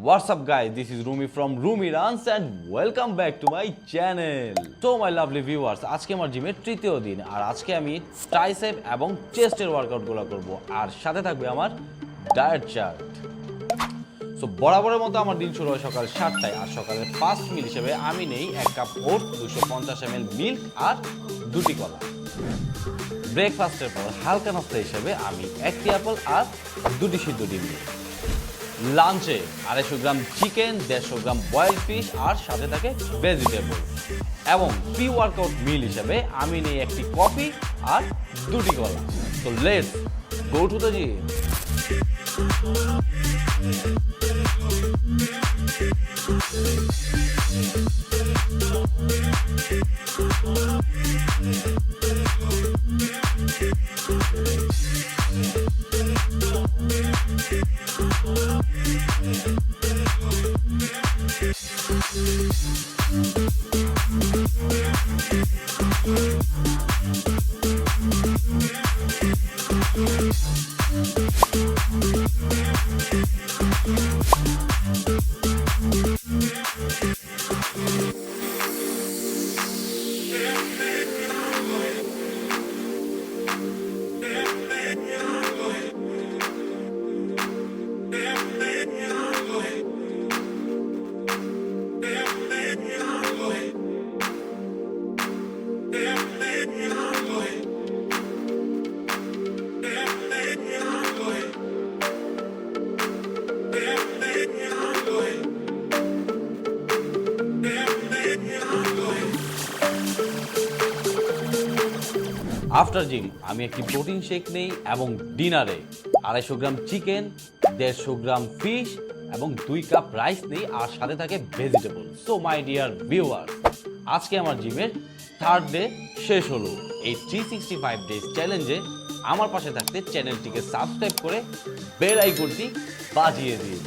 What's up guys, this is Rumi from Rumi Runs and welcome back to my channel. So my lovely viewers, আজকে আমার জিমের তৃতীয় দিন আর আজকে আমি ট্রাইসেপ এবং চেস্টের ওয়ার্কআউটগুলো করব আর সাথে থাকবে আমার ডায়েট চার্ট। সো বরাবরের মতো আমার দিন শুরু হয় সকাল 7টায় আর সকালের ফার্স্ট মিল হিসেবে আমি নেই 1 কাপ ওট, 250 ml মিল্ক আর 2টি কলা। ব্রেকফাস্টের পর হালকা নাস্তা হিসেবে আমি 1টি অ্যাপল আর 2টি সিদ্ধ ডিম নিই। লাঞ্চে 250 গ্রাম চিকেন, 150 গ্রাম বয়েলড ফিশ আর সাথে থাকে ভেজিটেবল। এবং প্রি ওয়ার্কআউট মিল হিসেবে আমি নিই 1টি কফি আর 2টি কলা। তো let's go to the gym. After gym আমি একটি প্রোটিন শেক নেই এবং ডিনারে 250 গ্রাম চিকেন, 150 গ্রাম ফিশ এবং 2 কাপ রাইস নেই আর সাথে থাকে vegetable. So my dear viewer, আজকে আমার জিমের থার্ড ডে শেষ হলো। এই 365 ডেজ চ্যালেঞ্জে আমার পাশে থাকতে চ্যানেলটিকে সাবস্ক্রাইব করে বেল আইকনটি বাজিয়ে দিন।